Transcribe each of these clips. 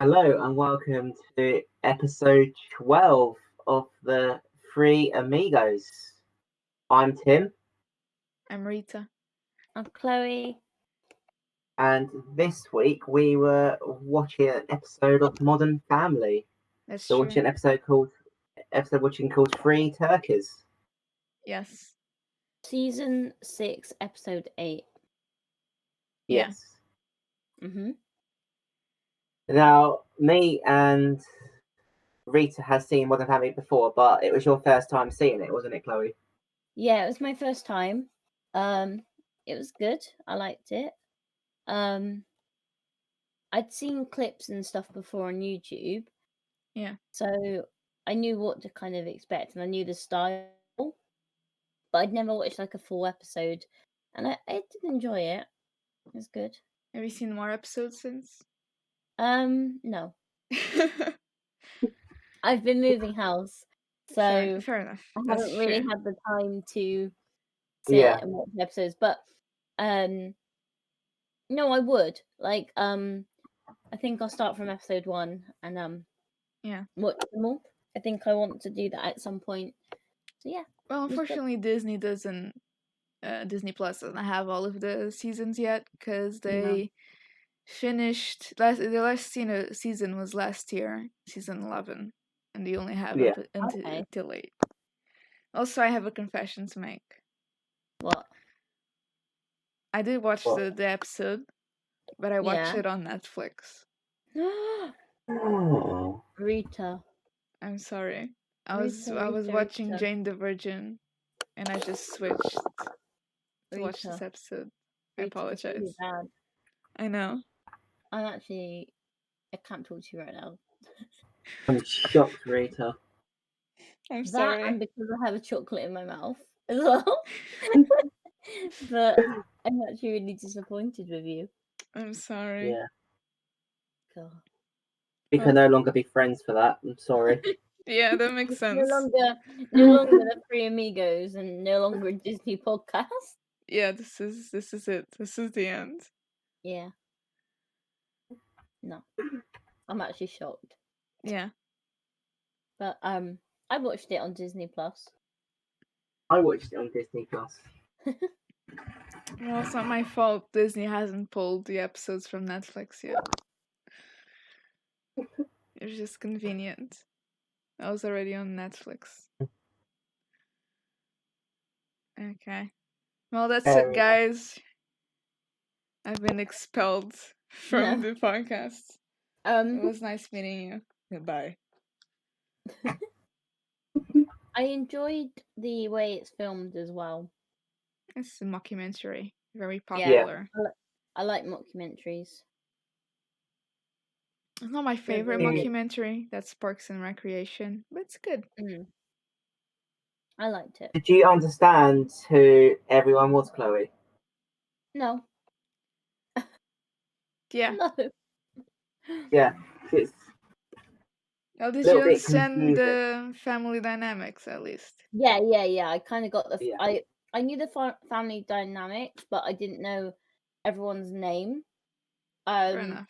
Hello and welcome to episode 12 of the Three Amigos. I'm Tim, I'm Rita. I'm Chloe. and this week we were watching an episode of Modern Family. That's So true. watching an episode called Three Turkeys. Yes. Season 6, episode 8. Yeah. Yes. Mm-hmm. Now, me and Rita has seen Modern Family before, but it was your first time seeing it, wasn't it, Chloe? Yeah, it was my first time. It was good. I liked it. I'd seen clips and stuff before on YouTube. Yeah. So I knew what to kind of expect, and I knew the style. But I'd never watched like a full episode, and I did enjoy it. It was good. Have you seen more episodes since? No. I've been moving house, so fair enough. I That's haven't really true. had the time to sit Yeah. and watch the episodes. But no, I would. Like, I think I'll start from episode 1 and Yeah. watch them all. I think I want to do that at some point. So yeah. Well, was good. unfortunately, Disney Plus doesn't have all of the seasons yet because they finished the last season was last year, season 11, and they only have Yeah. until 8. Also, I have a confession to make. What? I did watch What? the episode, but I watched Yeah. it on Netflix. Oh. Rita. I'm sorry. I Rita, was Rita, watching Rita. Jane the Virgin, and I just switched to watch this Rita. episode. I Rita, that's really apologize. bad. I know. I can't talk to you right now. I'm shocked, Rita. I'm That sorry. and because I have a chocolate in my mouth as well. But I'm actually really disappointed with you. I'm sorry. Yeah. God. We can no longer be friends for that. I'm sorry. Yeah, that makes sense. No longer the Three Amigos and no longer a Disney podcast. Yeah, this is it. This is the end. Yeah. No. I'm actually shocked. Yeah. But I watched it on Disney Plus. I watched it on Disney Plus. Well, it's not my fault Disney hasn't pulled the episodes from Netflix yet. It was just convenient. I was already on Netflix. Okay. Well, that's Fair it, guys. I've been expelled from the podcast. It was nice meeting you. Goodbye. I enjoyed the way it's filmed as well. It's a mockumentary. Very Yeah. popular. I like mockumentaries. It's not my favorite mockumentary. That's Parks and Recreation, but it's good. I liked it. Did you understand who everyone was, Chloe? No. Yeah. No. Yeah. It's Oh, did little you bit understand confusing. the family dynamics at least? Yeah. I kind of got the. Yeah. I knew the family dynamics, but I didn't know everyone's name. Fair enough.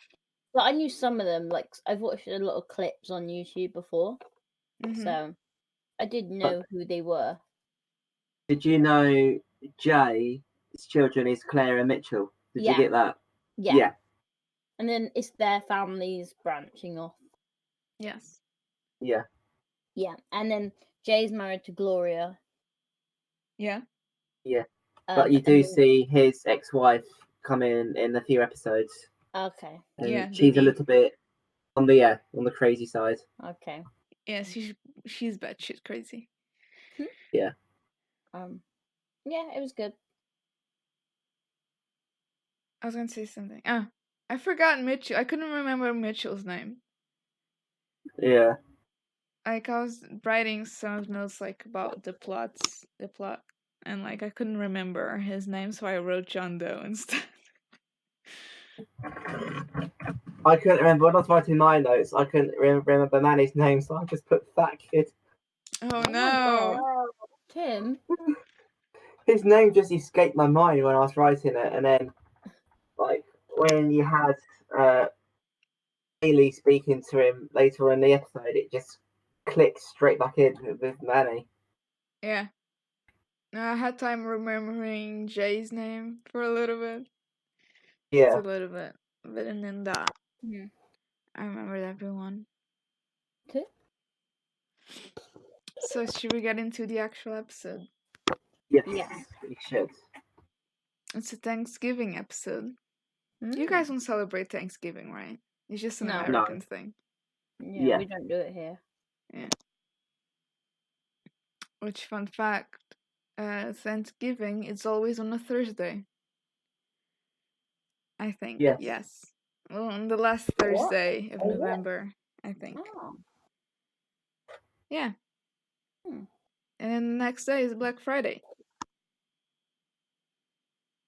But I knew some of them. Like I've watched a lot of clips on YouTube before, so I did know who they were. Did you know Jay's children is Claire and Mitchell? Did you get that? Yeah. And then it's their families branching off. Yes. Yeah. Yeah, and then Jay's married to Gloria. Yeah. Yeah. But you do see his ex-wife come in a few episodes. Okay. And yeah. she's a little bit on the crazy side. Okay. Yeah, she's batshit crazy. Yeah. Yeah, it was good. I was gonna say something. I forgot Mitchell. I couldn't remember Mitchell's name. Yeah. Like I was writing some notes like about the plot, and like I couldn't remember his name, so I wrote John Doe instead. I couldn't remember when I was writing my notes. I couldn't remember Manny's name, so I just put Fat Kid. Oh Oh my god. no! Tim? His name just escaped my mind when I was writing it, and then like when you had Bailey speaking to him later in the episode, it just clicked straight back in with Manny. Yeah. I had time remembering Jay's name for a little bit. Just Yeah. a little bit. But and then that. Hmm. I remembered everyone. Two? So should we get into the actual episode? Yes. Yeah. We should. It's a Thanksgiving episode. You Mm. guys don't celebrate Thanksgiving, right? It's just an No. American thing. Yeah, Yeah. we don't do it here. Yeah. Which fun fact, Thanksgiving is always on a Thursday. I think. Yes. Yes. Well, on the last What? Thursday of Oh, yeah. November, I think. Oh. Yeah. Hmm. And then the next day is Black Friday.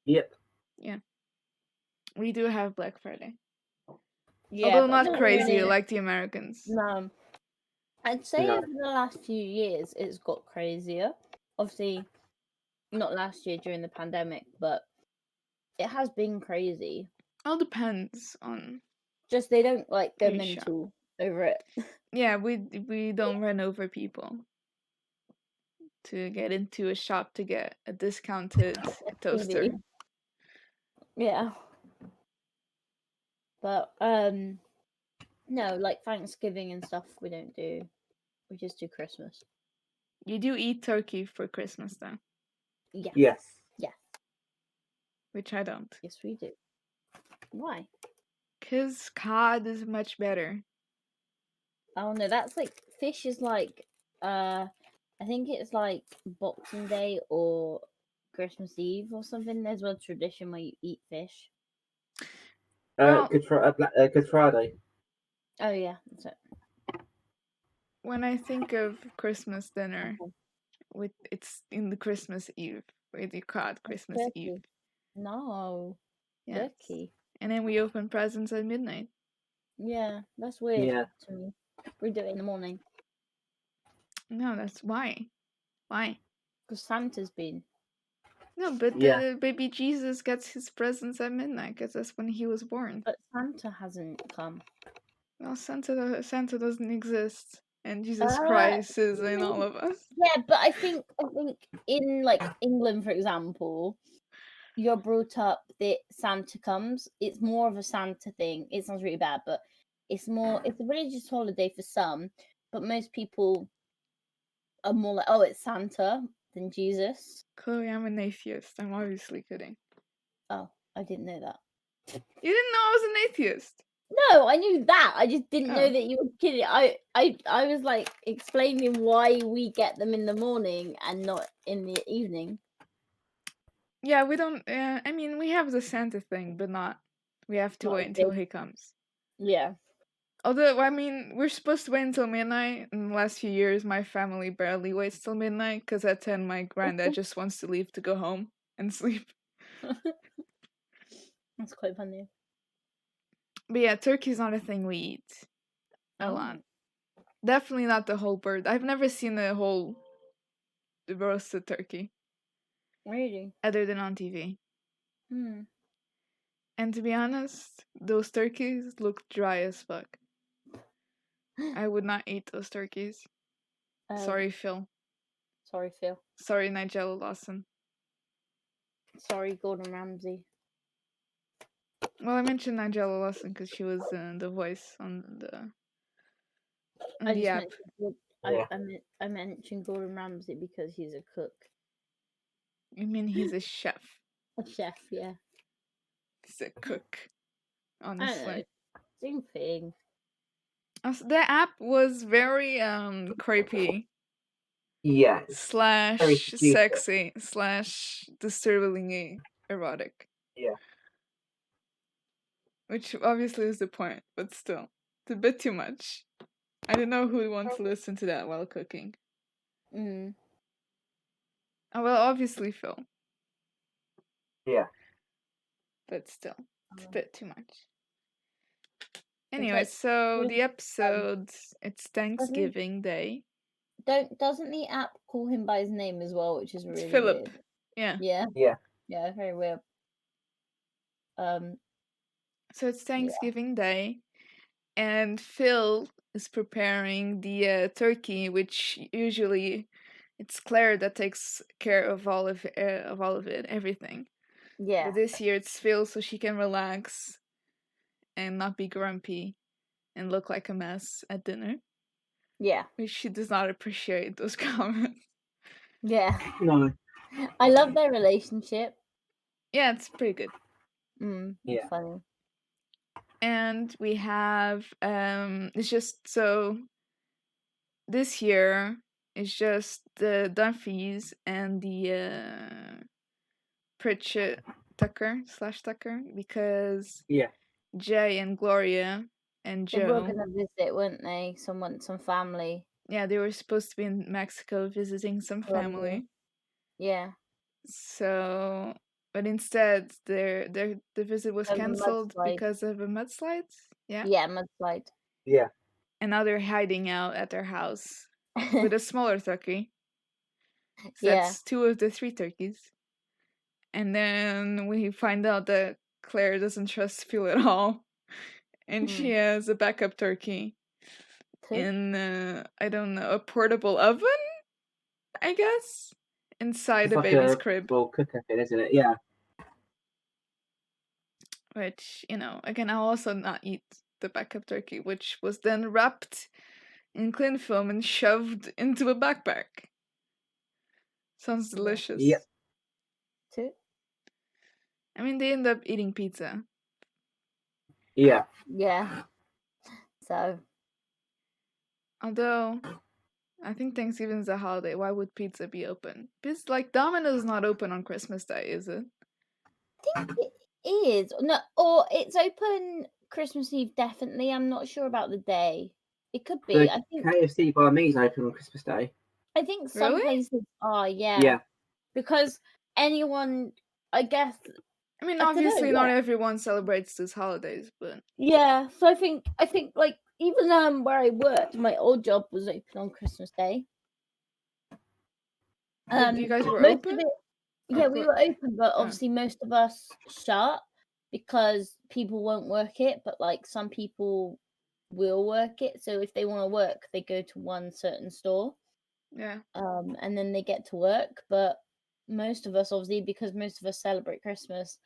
Yep. Yeah. We do have Black Friday. Yeah, Although but not not crazy really. like the Americans. No. I'd say No. over the last few years it's got crazier. Obviously, not last year during the pandemic, but it has been crazy. All depends on. Just they don't like go Who you shop. mental over it. Yeah, we don't run over people to get into a shop to get a discounted toaster. TV. Yeah. But no, like Thanksgiving and stuff we don't do. We just do Christmas. You do eat turkey for Christmas though, Yes. Yes. Yes. which I don't. Yes, we do. Why? 'Cause cod is much better. Oh no, that's like fish is like I think it's like Boxing Day or Christmas Eve or something. There's one tradition where you eat fish. Well, Good Friday. Oh yeah, that's it. when I think of Christmas dinner, it's in the Christmas Eve with your cod Christmas Turkey. Eve. No. Yes. Turkey. And then we open presents at midnight. Yeah, that's weird Yeah. to me. We do it in the morning. No, that's why. Why? Because Santa's been. No, but Yeah. the baby Jesus gets his presents at midnight because that's when he was born. But Santa hasn't come. Well, Santa doesn't exist, and Jesus Christ is in all of us. Yeah, but I think in like England, for example, you're brought up that Santa comes. It's more of a Santa thing. It sounds really bad, but it's a religious holiday for some, but most people are more like, oh, it's Santa than Jesus. Chloe, I'm an atheist. I'm obviously kidding. Oh, I didn't know that. You didn't know I was an atheist? No, I knew that. I just didn't know Oh. that you were kidding. I was like explaining why we get them in the morning and not in the evening. Yeah, we don't. I mean, we have the Santa thing, but not. We have to Not wait as until big. he comes. Yeah. Although, I mean, we're supposed to wait until midnight. In the last few years, my family barely waits till midnight because at 10, my granddad just wants to leave to go home and sleep. That's quite funny. But yeah, turkey's not a thing we eat a lot. Definitely not the whole bird. I've never seen a whole roasted turkey. Really? Other than on TV. Hmm. And to be honest, those turkeys look dry as fuck. I would not eat those turkeys. Sorry, Phil. Sorry, Phil. Sorry, Nigella Lawson. Sorry, Gordon Ramsay. Well, I mentioned Nigella Lawson because she was the voice on the app. I mentioned Gordon Ramsay because he's a cook. You mean he's a chef? A chef, yeah. He's a cook. I don't know. Honestly. Same thing. The app was very creepy. Yeah. Very / stupid. sexy / disturbingly erotic. Yeah. Which obviously is the point, but still. It's a bit too much. I don't know who would want to listen to that while cooking. Mm. Oh, well, obviously Phil, Yeah. but still, it's a bit too much. It's Anyway, like, so the really, episode, it's Thanksgiving Day. doesn't the app call him by his name as well, which is It's really Philip. weird. Yeah. Yeah. Yeah. Yeah, very weird. So it's Thanksgiving Day, and Phil is preparing the turkey, which usually it's Claire that takes care of all of it, everything. Yeah. But this year it's Phil, so she can relax and not be grumpy and look like a mess at dinner. Yeah. Which she does not appreciate those comments. Yeah. No. I love their relationship. Yeah, it's pretty good. It's Yeah. funny. And we have it's just so this year it's just the Dunphys and the Pritchett Tucker because Yeah. Jay and Gloria and They were Joe, gonna visit, weren't they? Some family. yeah, they were supposed to be in Mexico visiting some Colombia. family. Yeah. So, but instead, the visit was Of a cancelled mudslide. because of a mudslide. Yeah. Yeah, mudslide. Yeah. And now they're hiding out at their house with a smaller turkey. So Yeah. that's 2 of the 3 turkeys. And then we find out that Claire doesn't trust Phil at all, and she has a backup turkey in I don't know, a portable oven, I guess, inside It's a like baby's a crib. small cooker thing, isn't it? Yeah. Which, you know, again, I'll also not eat the backup turkey, which was then wrapped in cling film and shoved into a backpack. Sounds delicious. Yep. Two. I mean, they end up eating pizza. Yeah. Yeah. So. Although, I think Thanksgiving is a holiday. Why would pizza be open? It's like Domino's not open on Christmas Day, is it? I think it is. No, or it's open Christmas Eve, definitely. I'm not sure about the day. It could be. The I think KFC by me is open on Christmas Day. some Really? places are, yeah. Yeah. Because anyone, I guess. I mean, I dunno, obviously, not yeah. everyone celebrates these holidays, but Yeah, so I think like even where I worked, my old job was open on Christmas Day. you guys were Most open? of it, yeah, we were open, but Oh. obviously most of us shut because people won't work it. But like some people will work it, so if they want to work, they go to one certain store. Yeah. And then they get to work. But most of us, obviously, because most of us celebrate Christmas,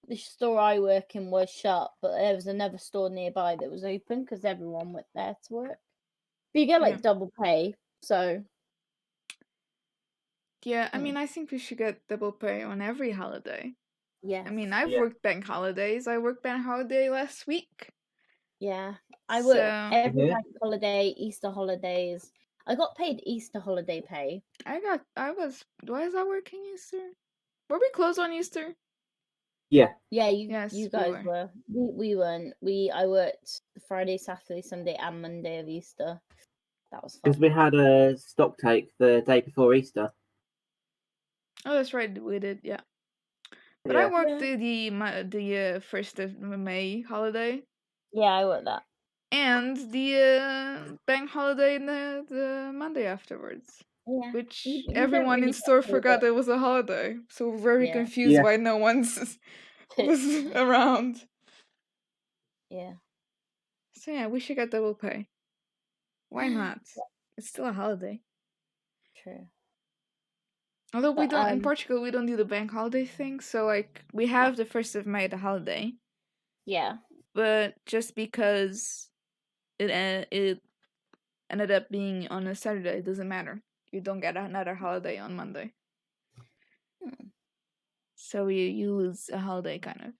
the store I work in was shut, but there was another store nearby that was open because everyone went there to work. But you get like Yeah. double pay, so Yeah, I mean, I think we should get double pay on every holiday. yeah. I mean, I've Yeah. worked bank holidays. I worked bank holiday last week. Yeah, I work So every Yeah. bank holiday, Easter holidays. I got paid Easter holiday pay. was I working Easter? Were we closed on Easter? Yeah. Yeah, Yes, you we guys were. were. We weren't. I worked Friday, Saturday, Sunday, and Monday of Easter. That was fun. Because we had a stock take the day before Easter. Oh, that's right, we did, yeah. But Yeah. I worked the 1st of May holiday Yeah, I worked that. and the bank holiday in the Monday afterwards. Yeah, Which you don't everyone really in get store paid forgot it. it was a holiday. So we're very Yeah. confused Yeah. why no one's was around. Yeah. So yeah, we should get double pay. Why not? It's still a holiday. True. Although we But, don't in Portugal, we don't do the bank holiday thing. So like we have the 1st of May, the holiday, Yeah. but just because it ended up being on a Saturday, it doesn't matter. You don't get another holiday on Monday. So you lose a holiday kind of.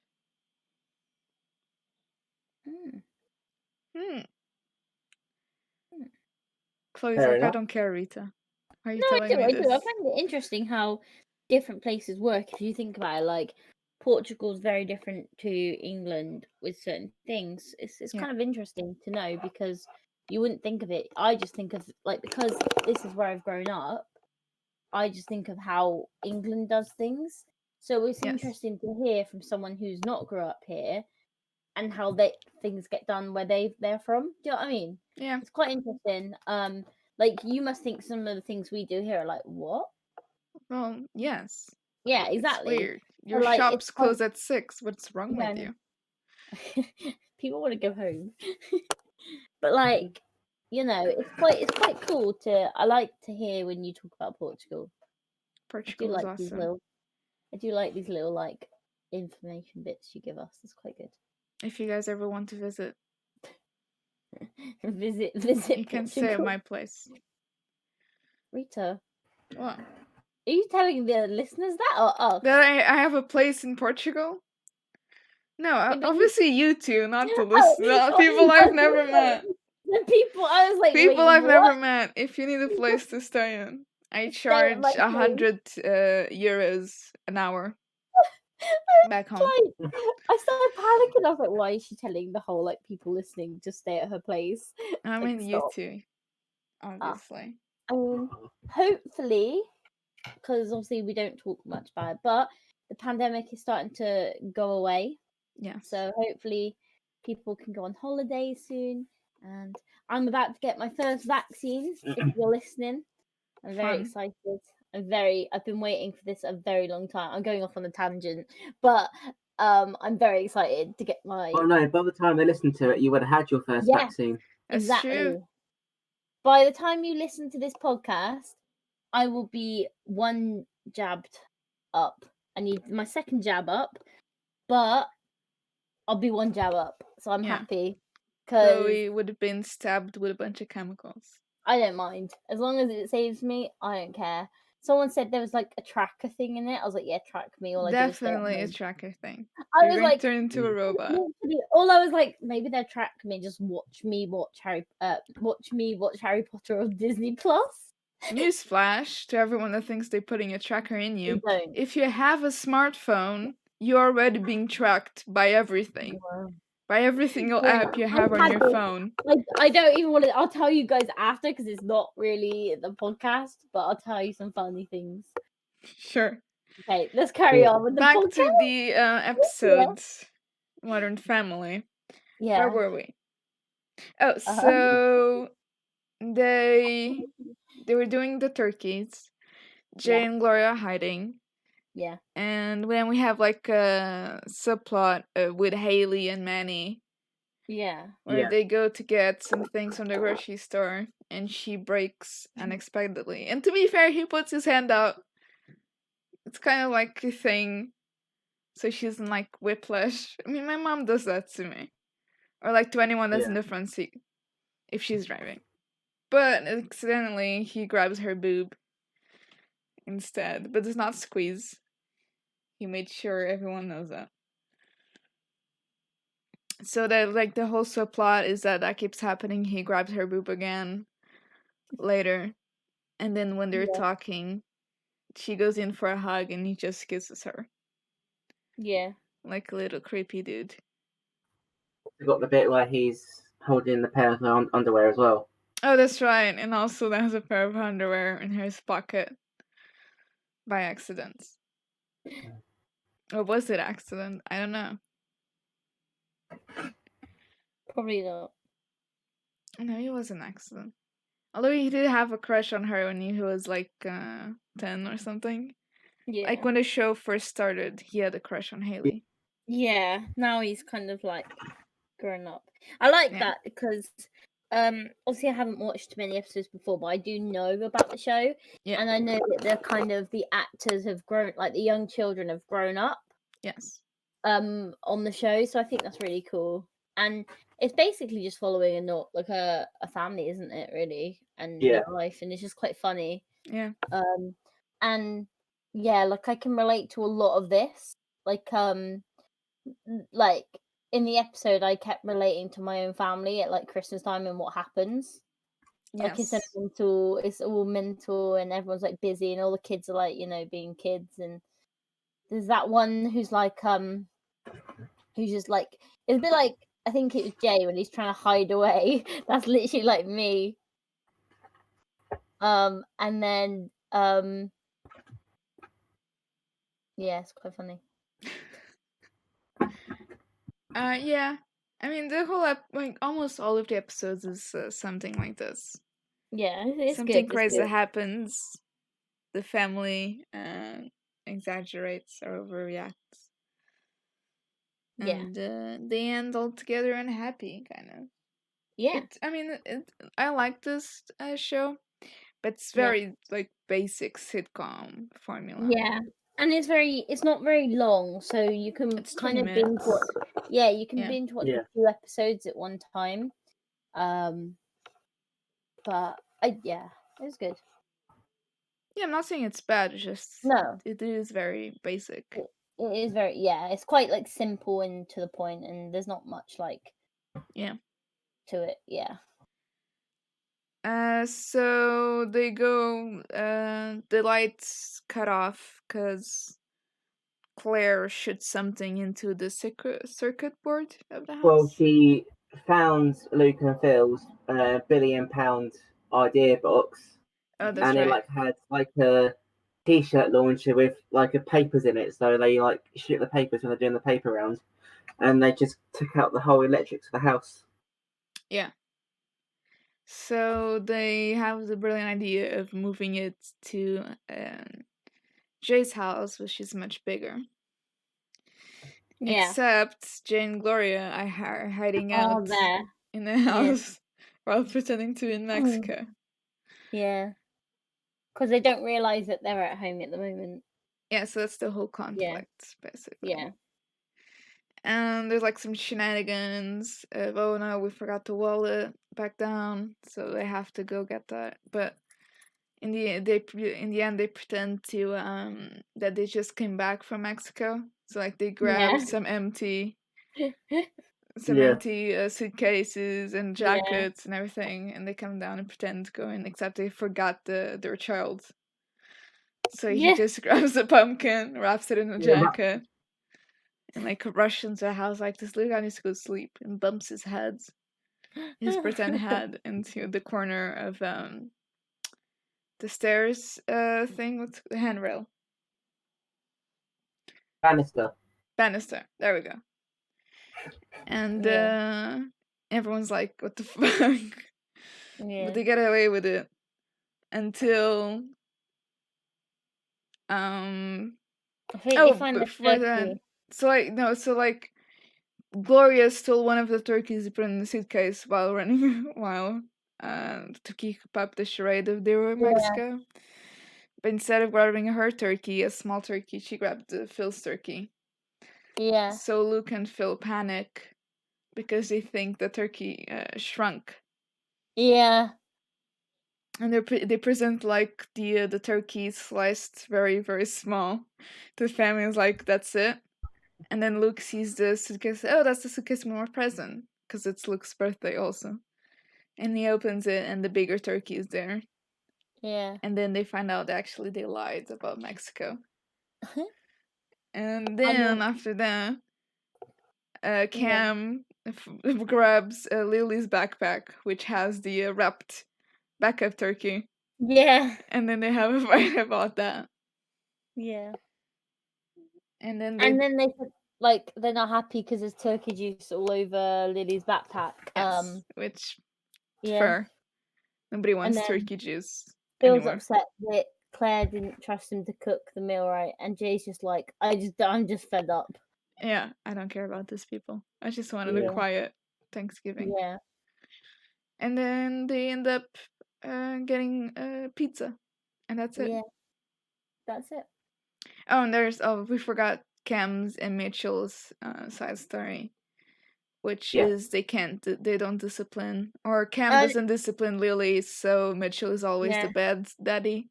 Chloe's Fair like, I enough. don't care, Rita. Why are you No, telling me I do. I this? find it interesting how different places work. If you think about it, like Portugal's very different to England with certain things. It's Yeah. kind of interesting to know because you wouldn't think of it. I just think of like, because this is where I've grown up, I just think of how England does things. So it's Yes. interesting to hear from someone who's not grew up here and how things get done where they're from. Do you know what I mean? Yeah. It's quite interesting. Like you must think some of the things we do here are like, what? Well, yes. Yeah, It's exactly. weird. So, Your like, shops it's quite- close at 6. What's wrong Yeah, with you? people want to go home. But like, you know, it's quite cool to. I like to hear when you talk about Portugal. Portugal is awesome. I do like these little like information bits you give us. It's quite good. If you guys ever want to visit, visit you can stay at Portugal. my place. Rita, What? are you telling the listeners that or us? That I have a place in Portugal? No, Yeah, but obviously you two, not the Oh, listeners. People I've never met. The people I was like, People wait, I've what? never met. If you need a place to stay in, I Stay charge at my place. 100 euros an hour back home. Like, I started panicking. I was like, why is she telling the whole like people listening to stay at her place? I Like, mean you stop. two, obviously. I mean, hopefully, because obviously we don't talk much about it, but the pandemic is starting to go away. Yes. So hopefully people can go on holiday soon. And I'm about to get my first vaccine. If you're listening, I'm very Fun. excited. I've been waiting for this a very long time. I'm going off on a tangent, but I'm very excited to get my. Well, no, by the time they listen to it, you would have had your first Yeah. vaccine. That's Exactly. true. By the time you listen to this podcast, I will be one jabbed up. I need my second jab up, but I'll be one jab up, so I'm Yeah. happy. So Because we would have been stabbed with a bunch of chemicals. I don't mind. As long as it saves me, I don't care. Someone said there was like a tracker thing in it. I was like, yeah, track me. All I do is stay at Definitely a home. tracker thing. I You're was going like, to turn into a robot. literally, all I was like, maybe they'll track me. Just watch me watch Harry Potter on Disney Plus. Newsflash to everyone that thinks they're putting a tracker in you. Don't. If you have a smartphone, you're already being tracked by everything. By every single Yeah, app you have I've on had your it. phone. I don't even want to. I'll tell you guys after because it's not really the podcast, but I'll tell you some funny things. Sure. Okay, let's carry on with the Back podcast. to the episode, Modern Family. Yeah. Where were we? Oh, so they were doing the turkeys. Jay Yeah. and Gloria hiding. Yeah. And then we have like a subplot with Haley and Manny. Yeah. Where they go to get some things from the grocery store and she breaks unexpectedly. And to be fair, he puts his hand out. It's kind of like a thing. So she's in like whiplash. I mean, my mom does that to me. Or like to anyone that's in the front seat. If she's driving. But accidentally, he grabs her boob instead. But does not squeeze. He made sure everyone knows that. So that like the whole subplot is that keeps happening. He grabs her boob again later, and then when they're talking, she goes in for a hug and he just kisses her. Yeah. Like a little creepy dude. We've got the bit where he's holding the pair of underwear as well. Oh, that's right. And also there's a pair of underwear in his pocket by accident. Or was it accident? I don't know. Probably not. No, it was an accident. Although he did have a crush on her when he was like 10 or something. Yeah. Like when the show first started, he had a crush on Haley. Yeah. Now he's kind of like grown up. I like that because obviously I haven't watched many episodes before, but I do know about the show. Yeah. And I know that they're kind of the actors have grown, like the young children have grown up. Yes. On the show, so I think that's really cool. And it's basically just following a family, isn't it, really? And their life, and it's just quite funny. Yeah. And yeah, like I can relate to a lot of this. Like in the episode I kept relating to my own family at like Christmas time and what happens. Like Yes. it's all mental and everyone's like busy and all the kids are like, being kids, and there's that one who's like who's just like, it's a bit like I think it was Jay when he's trying to hide away. That's literally like me. And then yeah, it's quite funny. Yeah. I mean, the whole like almost all of the episodes is something like this. Yeah, it's Something good. crazy It's good. happens. The family exaggerates or overreacts. Yeah. And they end all together and happy, kind of. Yeah. I like this show, but it's very like basic sitcom formula. Yeah. And it's not very long, so you can It's kind 20 of binge minutes. watch. Yeah, you can Yeah. binge watch Yeah. a few episodes at one time. But it's good. Yeah, I'm not saying it's bad. It's just No, it is very basic. it is very it's quite like simple and to the point, and there's not much like to it. Yeah. So they go. The lights cut off because Claire shoots something into the circuit board of the house. Well, she found Luke and Phil's £1 billion idea box, that's and right. it like had like a t-shirt launcher with like a papers in it, so they like shoot the papers when they're doing the paper round, and they just took out the whole electric to the house. Yeah. So they have the brilliant idea of moving it to Jay's house, which is much bigger. Yeah. Except Jay and Gloria are hiding out there. in the house while pretending to be in Mexico. Yeah. Because they don't realize that they're at home at the moment. Yeah, so that's the whole conflict, basically. Yeah. And there's like some shenanigans of, oh no, we forgot the wallet back down, so they have to go get that. But in the end, they pretend to that they just came back from Mexico. So like they grab some empty suitcases and jackets and everything, and they come down and pretend to go in, except they forgot their child. So he just grabs a pumpkin, wraps it in a jacket, and like rushes into the house like, this little guy needs to go to sleep, and bumps his pretend head into the corner of the stairs thing with the handrail. Banister. There we go. And everyone's like, what the fuck? Yeah. But they get away with it until I think they find the turkey. So Gloria stole one of the turkeys to put in the suitcase while to keep up the charade of they were in Mexico. But instead of grabbing her turkey, a small turkey, she grabbed Phil's turkey. Yeah. So Luke and Phil panic because they think the turkey shrunk. Yeah. And they present like the turkey sliced very, very small. The family is like, that's it. And then Luke sees the suitcase. Oh, that's the suitcase with more present, because it's Luke's birthday also. And he opens it, and the bigger turkey is there. Yeah. And then they find out actually they lied about Mexico. And then after that, Cam grabs Lily's backpack, which has the wrapped backup turkey. Yeah. And then they have a fight about that. Yeah. And then they like they're not happy because there's turkey juice all over Lily's backpack. Yes, which fair. Nobody wants turkey juice. Phil's upset that Claire didn't trust him to cook the meal right, and Jay's just like, I'm just fed up. Yeah, I don't care about these people. I just wanted a quiet Thanksgiving. Yeah. And then they end up getting pizza, and that's it. Yeah, that's it. Oh, and we forgot Cam's and Mitchell's side story, which is they don't discipline, or Cam doesn't discipline Lily, so Mitchell is always the bad daddy,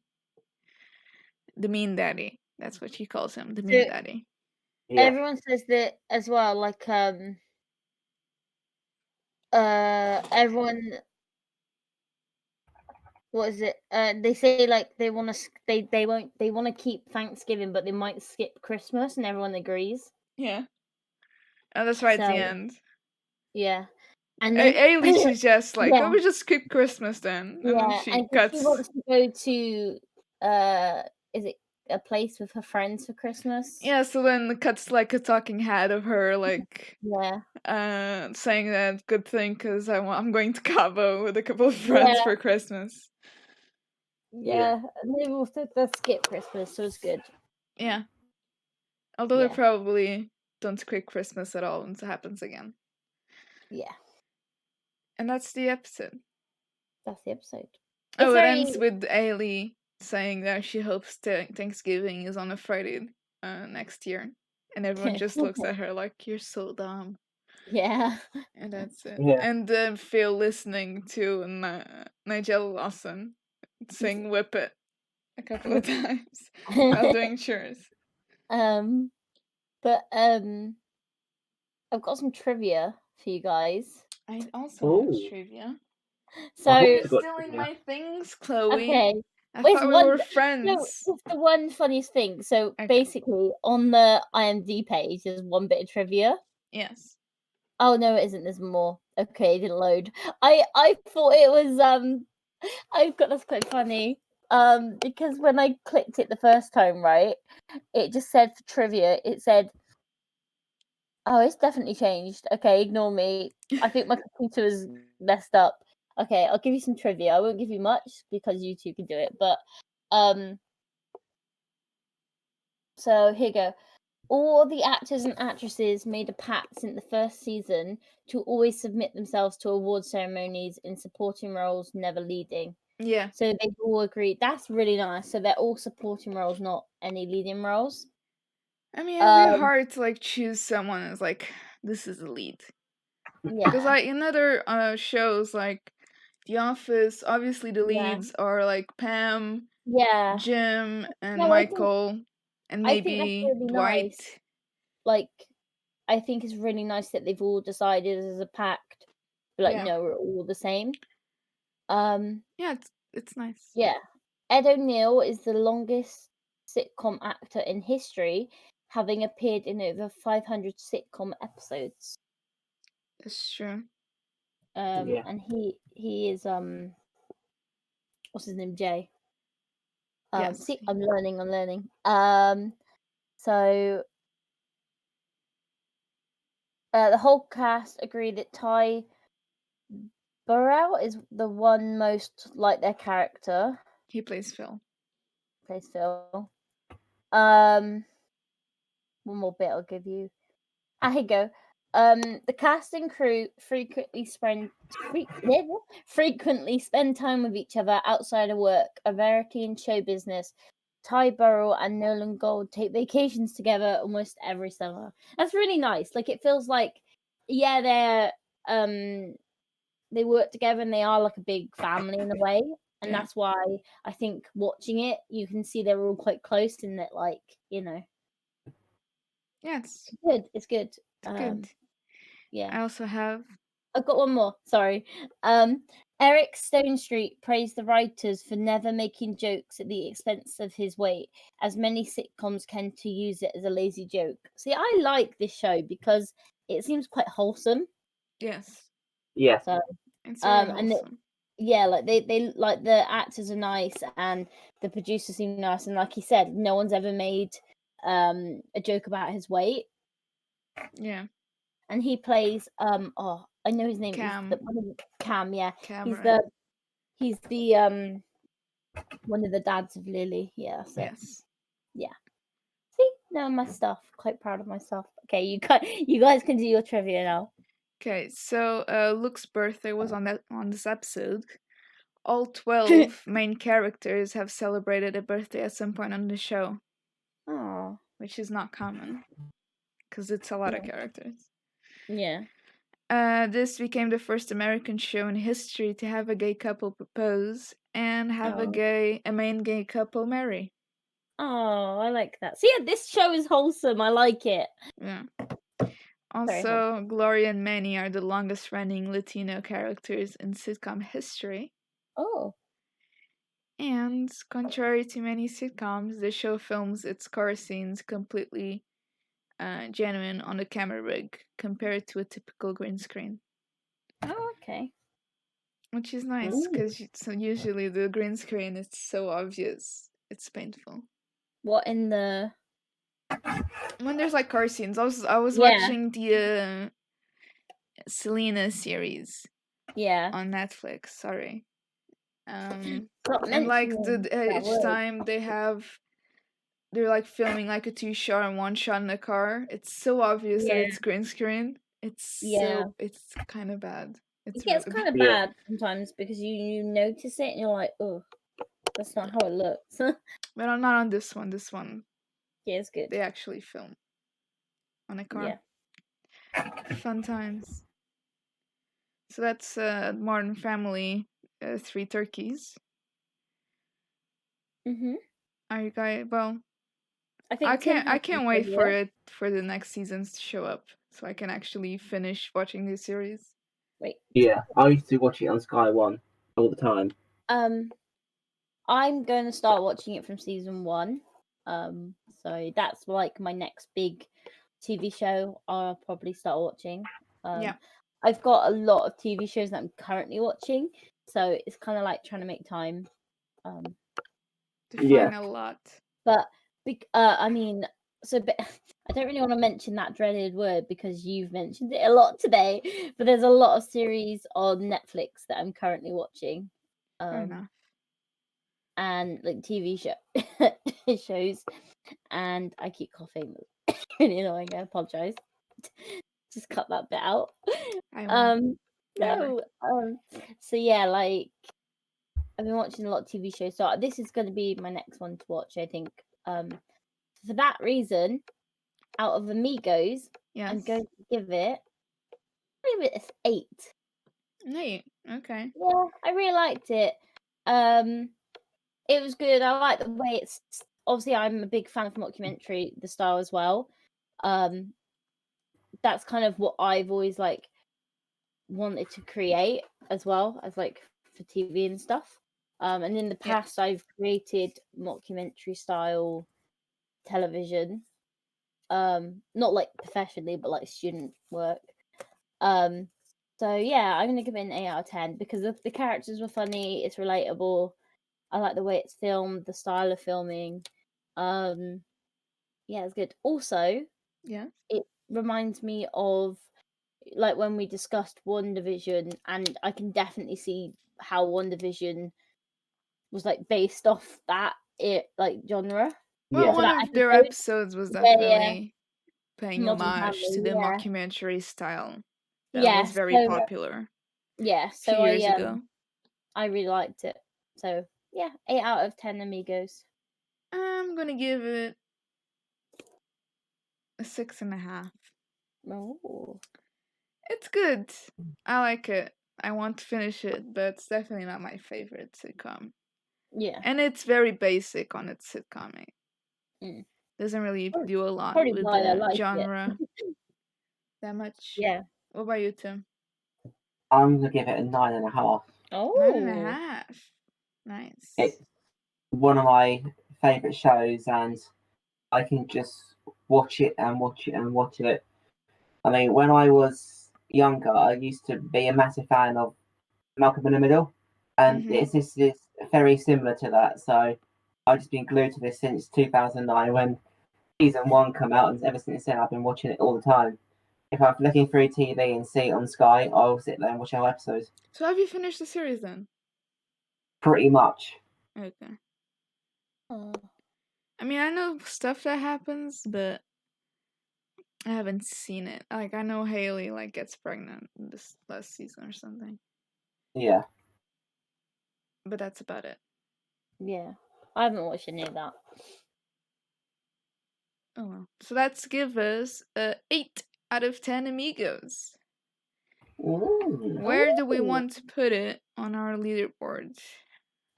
the mean daddy. That's what she calls him, the mean daddy. Yeah. Everyone says that as well. Like everyone. What is it? They say like they want to. They want to keep Thanksgiving, but they might skip Christmas, and everyone agrees. Yeah. Oh, that's right. At the end. Yeah. And then Ailey, she's just like, Yeah. oh, we just skip Christmas then. And then Yeah, she and 'cause cuts. she wants to go to is it a place with her friends for Christmas? Yeah, so then it cuts like a talking head of her, like, Yeah. saying that good thing because I'm going to Cabo with a couple of friends Yeah. for Christmas. Yeah. And they also does skip Christmas, so it's good. Yeah. Although Yeah. they probably don't skip Christmas at all once it happens again. Yeah. And that's the episode. That's the episode. Oh, It's it ends with Ailey saying that she hopes Thanksgiving is on a Friday next year. And everyone just looks at her like, you're so dumb. Yeah. And that's it. Yeah. And Phil listening to Nigel Lawson sing Whip It a couple of times while doing chores. But I've got some trivia for you guys. I also have Ooh. trivia. So I hope You're you got stealing trivia. my things, Chloe. okay. I Wait, thought we one- were No, friends. it's the one funniest thing. So Okay. basically, on the IMDb page, there's one bit of trivia. Yes. Oh no, it isn't. There's more. Okay, it didn't load. I thought it was I've got that's quite funny. Because when I clicked it the first time, right, it just said for trivia. It said, "Oh, it's definitely changed." Okay, ignore me. I think my computer is messed up. Okay, I'll give you some trivia. I won't give you much because you two can do it. But so here you go. All the actors and actresses made a pact in the first season to always submit themselves to award ceremonies in supporting roles, never leading. Yeah. So they've all agreed. That's really nice. So they're all supporting roles, not any leading roles. I mean, it'd be hard to like choose someone as like this is the lead. Because Yeah. like in other shows like The Office, obviously the Yeah. leads are like Pam, Yeah. Jim, and No, I think- Michael, and I think maybe that's really Dwight. nice. Like, I think it's really nice that they've all decided as a pact. Like, Yeah. no, we're all the same. Yeah, it's nice. Yeah. Ed O'Neill is the longest sitcom actor in history, having appeared in over 500 sitcom episodes. That's true. Yeah. And he is what's his name? Jay. Yes. See, I'm learning. So the whole cast agree that Ty Burrell is the one most like their character. He plays Phil. Plays Phil. One more bit I'll give you. Here you go. The cast and crew frequently spend time with each other outside of work. A rarity in show business. Ty Burrell and Nolan Gold take vacations together almost every summer. That's really nice. Like, it feels like, yeah, they work together and they are like a big family in a way. And Yeah. that's why I think watching it, you can see they're all quite close in that, like, you know. Yeah, it's Good. It's good. good. Yeah. I also have I've got one more. Sorry. Eric Stonestreet praised the writers for never making jokes at the expense of his weight, as many sitcoms tend to use it as a lazy joke. See, I like this show because it seems quite wholesome. yes. Yeah. So It's very wholesome. yeah, like they like the actors are nice and the producers seem nice, and like he said, no one's ever made a joke about his weight. Yeah. And he plays oh, I know his name. Cam. Cam, yeah. Cameron. He's the one of the dads of Lily. Yeah, that's it. Yes. Yeah. See, know my stuff. Quite proud of myself. Okay, you guys can do your trivia now. Okay, so Luke's birthday was on this episode. All 12 main characters have celebrated a birthday at some point on the show. Oh. Which is not common. Because it's a lot of characters. Yeah. This became the first American show in history to have a gay couple propose and have a main gay couple marry. Oh, I like that. So yeah, this show is wholesome. I like it. Yeah. Also, Gloria and Manny are the longest running Latino characters in sitcom history. Oh. And contrary to many sitcoms, the show films its car scenes completely genuine on the camera rig compared to a typical green screen, Oh, okay. which is nice because usually the green screen is so obvious. It's painful. What in the? When there's like car scenes, I was Yeah. watching the Selena series Yeah. on Netflix. Sorry. Stop And like mentioning that each word. time they're like filming like a 2-shot and 1-shot in a car. It's so obvious that Yeah. it's green screen. It's kind of bad. It's It gets really kind of Yeah. bad sometimes because you notice it and you're like, oh, that's not how it looks. But I'm not on this one. This one Yeah, it's good. they actually film on a car. Yeah. Fun times. So that's Modern Family, Three Turkeys. Mhm. Are you guys? Well, I think I can't wait for the next seasons to show up so I can actually finish watching this series. Wait. Yeah, I used to watch it on Sky One all the time. I'm going to start watching it from season 1. So that's like my next big TV show I'll probably start watching. Yeah. I've got a lot of TV shows that I'm currently watching, so it's kind of like trying to make time. Define a lot. But I mean, but I don't really want to mention that dreaded word because you've mentioned it a lot today. But there's a lot of series on Netflix that I'm currently watching. Fair enough. And like TV shows, and I keep coughing. It's really annoying. I apologize. Just cut that bit out. I won't. No. So yeah, like I've been watching a lot of TV shows. So this is going to be my next one to watch, I think. For that reason, out of Amigos, I'm Yes. going to give it. I give it an 8. 8. Okay. Yeah, I really liked it. It was good. I like the way it's. Obviously, I'm a big fan of mockumentary, the style as well. That's kind of what I've always like wanted to create as well as like for TV and stuff. And in the past, I've created mockumentary style television. Not like professionally, but like student work. So yeah, I'm gonna give it an 8 out of 10 because the characters were funny. It's relatable. I like the way it's filmed, the style of filming. Yeah, it's good. Also, Yeah. it reminds me of like when we discussed WandaVision, and I can definitely see how WandaVision was like based off that like genre. Well, Yeah. one that of their episode. episodes was Yeah, definitely paying Modern homage to Family, the yeah. mockumentary style that Yeah, was very so popular yeah, a so few years ago. I really liked it. So yeah, 8 out of 10 Amigos. I'm gonna give it a 6.5. Oh. It's good. I like it. I want to finish it, but it's definitely not my favorite sitcom. Yeah. And it's very basic on its sitcoming. Mm. Doesn't really do a lot Probably with why I the like genre that much. Yeah. What about you, Tim? I'm gonna give it a 9.5. Oh. 9.5. Nice. It's one of my favourite shows, and I can just watch it and watch it and watch it. I mean, when I was younger, I used to be a massive fan of Malcolm in the Middle, and this is very similar to that. So I've just been glued to this since 2009 when season 1 came out, and ever since then I've been watching it all the time. If I'm looking through TV and see it on Sky, I'll sit there and watch our episodes. So have you finished the series then? Pretty much. Okay. Oh. I mean, I know stuff that happens, but I haven't seen it. Like, I know Haley like gets pregnant in this last season or something, Yeah. but that's about it. Yeah. I haven't watched any of that. Oh well. So let's give us a 8 out of 10 Amigos. Ooh. Where do we want to put it on our leaderboard?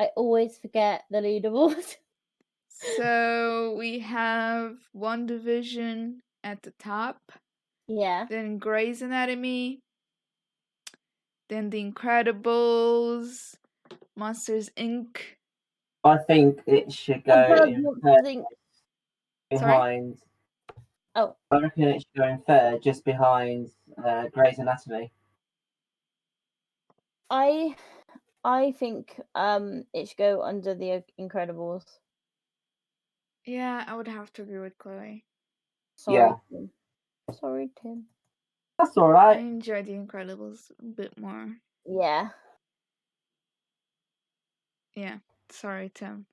I always forget the leaderboard. So we have WandaVision at the top. Yeah. Then Grey's Anatomy. Then The Incredibles. Monsters Inc. I think it should go in third behind. Oh, I reckon it should go in third, just behind Grey's Anatomy. I think it should go under The Incredibles. Yeah, I would have to agree with Chloe. Sorry, Yeah. Tim. Sorry, Tim. That's I alright. enjoy The Incredibles a bit more. Yeah. Yeah, sorry, Tim.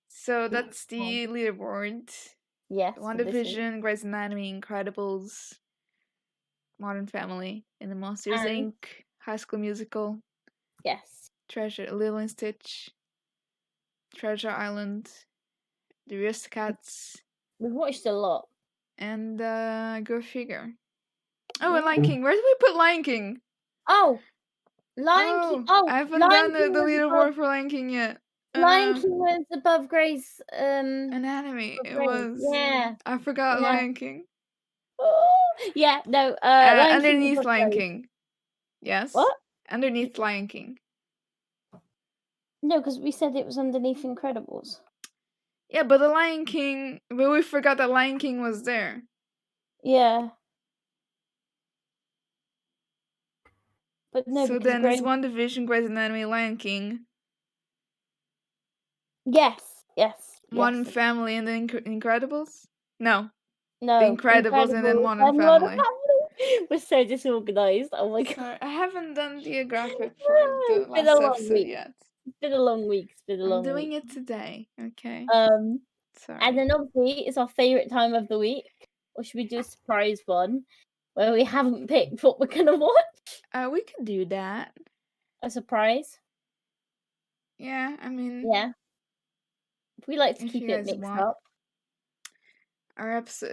So that's the leaderboard. Yes. for this week. WandaVision, Grey's Anatomy, Incredibles, Modern Family, and the Monsters And- Inc., High School Musical, Yes. Lilo and Stitch, Treasure Island, The Aristocats, We've watched a lot. and Go Figure. Oh, and Yeah. Lion King. Where did we put Lion King? Oh, Lion King. Oh, I haven't Lion done King the was leaderboard above, for Lion King yet. Lion King was above Grace. Anatomy. above It Grace. was. Yeah. I forgot Yeah. Lion King. Oh, yeah. No. Lion King Underneath above Lion Grace. King. Yes. What? Underneath Lion King. No, because we said it was underneath Incredibles. Yeah, but the Lion King. But we forgot that Lion King was there. Yeah. But no, So because then Grace. it's WandaVision, Grey's Anatomy, Lion King, Yes. Modern Family, and the Incredibles. No, No. The Incredibles and then Modern Family. We're so disorganized. Oh my god. Sorry, I haven't done the graphic for the It's been last a long episode week. yet. It's been a long week. It's been a I'm long doing week. it today. Okay. Sorry. And then obviously it's our favorite time of the week. Or should we do a surprise one where we haven't picked what we're gonna watch? We could do that. A surprise? Yeah, I mean, Yeah. We like to if keep you it guys mixed want. up.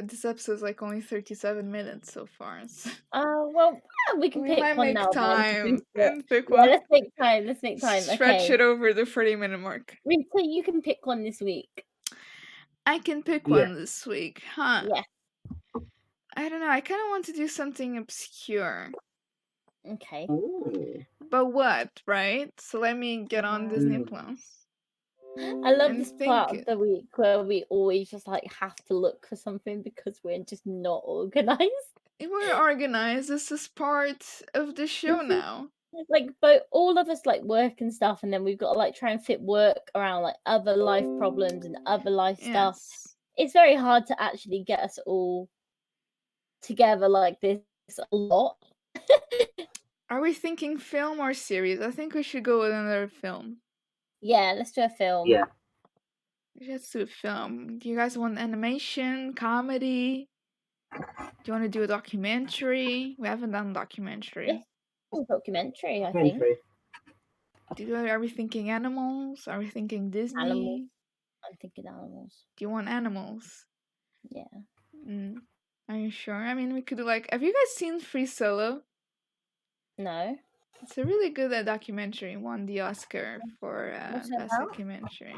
This episode's like only 37 minutes so far. So Well, we can we pick might one make now. then to time boost it. and pick Yeah, one. let's make time. Let's make time. Stretch Okay. it over the 30-minute mark. Rita, you can pick one this week. I can pick Yeah. one this week, huh? Yeah. I don't know. I kind of want to do something obscure. Okay. Ooh. But what, right? So let me get on Disney Mm. Plus. I love And this part think of the week where we always just like have to look for something because we're just not organized. we're organized. This is part of the show now. Like, but all of us like work and stuff, and then we've got to like try and fit work around like other life problems and other life stuff. Yes. It's very hard to actually get us all together like this a lot. Are we thinking film or series? I think we should go with another film. Yeah, let's do a film. Yeah. Let's do a film. Do you guys want animation, comedy? Do you want to do a documentary? We haven't done documentary. Yes. A documentary, I think. Documentary. Are we thinking animals? Are we thinking Disney? Animals. I'm thinking animals. Do you want animals? Yeah. Are you sure? I mean, we could do like. Have you guys seen Free Solo? No. It's a really good documentary. Won the Oscar for What's it best about? documentary.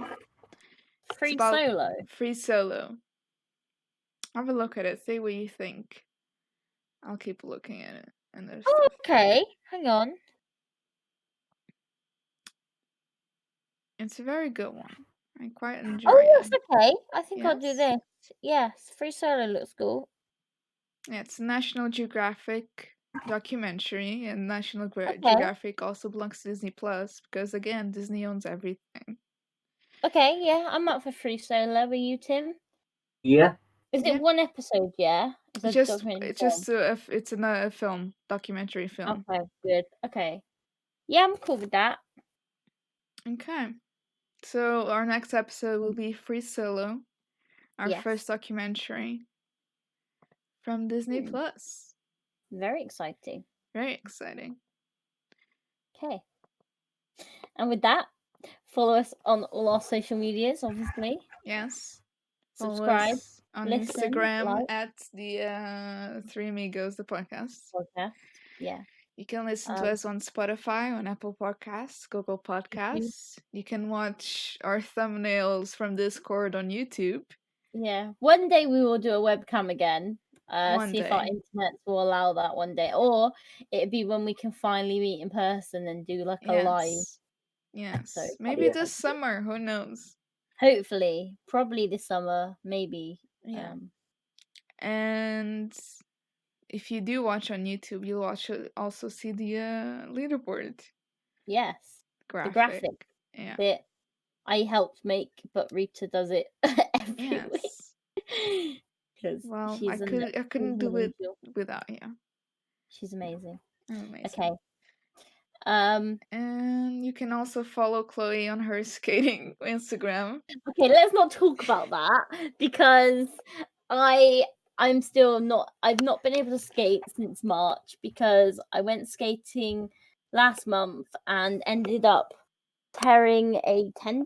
Free about Solo. Free Solo. Have a look at it. Say what you think. I'll keep looking at it. And there's Oh, stuff. okay. Hang on. It's a very good one. I quite enjoy Oh, it. yes, okay. I think I'll do Yes? this. Yes, Free Solo looks cool. Yeah, it's a National Geographic documentary, and National Okay. Geographic also belongs to Disney Plus because again, Disney owns everything. Okay, yeah, I'm up for Free Solo. Are you, Tim? Yeah. Is Yeah. it one episode? Yeah. It's a documentary film? It's a film, documentary film. Okay, good. Okay. Yeah, I'm cool with that. Okay. So our next episode will be Free Solo, our Yes. first documentary from Disney Plus. Very exciting. Very exciting. Okay. And with that, follow us on all our social medias, obviously. Yes. Subscribe, us on listen, Instagram like. at the Three Amigos, the podcast. Podcast. Yeah. You can listen to us on Spotify, on Apple Podcasts, Google Podcasts. You can watch our thumbnails from Discord on YouTube. Yeah. One day we will do a webcam again. One See if our day. internet will allow that one day. Or it'd be when we can finally meet in person and do like a live. Yes. So Maybe Yeah. this summer. Who knows? hopefully, probably this summer, maybe Yeah. And if you do watch on YouTube, you'll also see the leaderboard Yes, graphic. the graphic Yeah. that I helped make, but Rita does it every Yes. week. Because Well, she's I couldn't do it without you. She's amazing. Amazing. Okay. And you can also follow Chloe on her skating Instagram. Okay, let's not talk about that because I'm still not. I've not been able to skate since March because I went skating last month and ended up tearing a tendon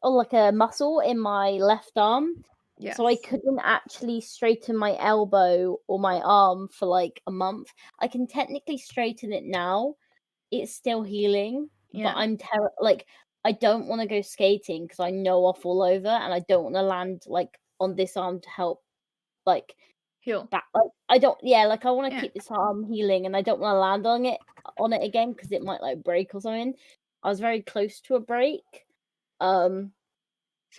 or like a muscle in my left arm. Yes. So I couldn't actually straighten my elbow or my arm for like a month. I can technically straighten it now. It's still healing, Yeah. but I'm like I don't want to go skating because I know I'll fall over and I don't want to land like on this arm to help like heal. Like I don't like I want to keep this arm healing and I don't want to land on it again because it might like break or something. I was very close to a break. So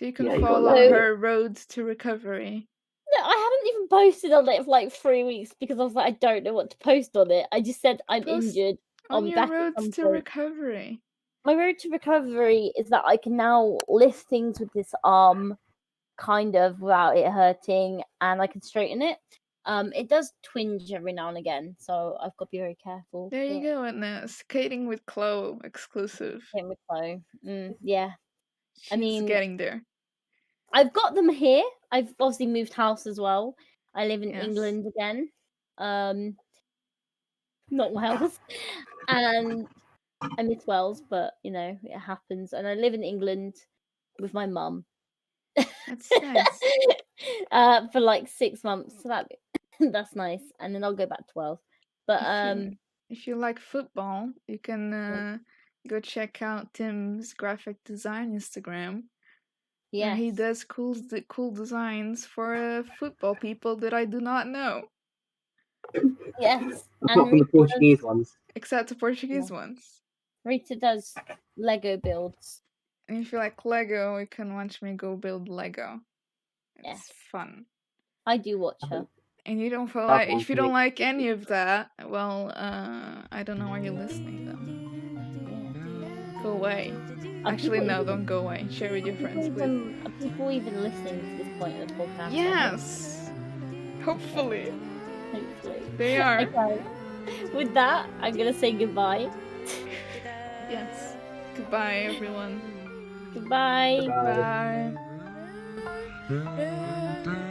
you can you follow got her road to recovery. No, I haven't even posted on it for like 3 weeks because I was like, I don't know what to post on it. I just said I'm Post injured. I'll on be your back at road some to point. recovery. My road to recovery is that I can now lift things with this arm kind of without it hurting and I can straighten it. It does twinge every now and again, so I've got to be very careful. There you go, and skating with Chloe exclusive. Skating with Chloe. Yeah. She's I mean, getting there. I've got them here. I've obviously moved house as well. I live in Yes. England again. Not Wales. And I miss Wales, but you know, it happens. And I live in England with my mum. That's nice. For like 6 months. So that's nice. And then I'll go back to Wales. But if you like football, you can go check out Tim's graphic design Instagram. Yeah, he does cool designs for football people that I do not know. Yes, apart from the Portuguese ones. Except the Portuguese ones. Rita does Lego builds. And if you like Lego, you can watch me go build Lego. It's fun. I do watch her. And you don't feel like if you don't like any of that, well, I don't know why you're listening though. Go away. Actually, no, don't go away. Share with your friends, please. Are people even listening to this point of the podcast? Yes. Hopefully. Hopefully. They are. Okay. With that, I'm gonna say goodbye. Yes. Goodbye, everyone. Goodbye. Bye.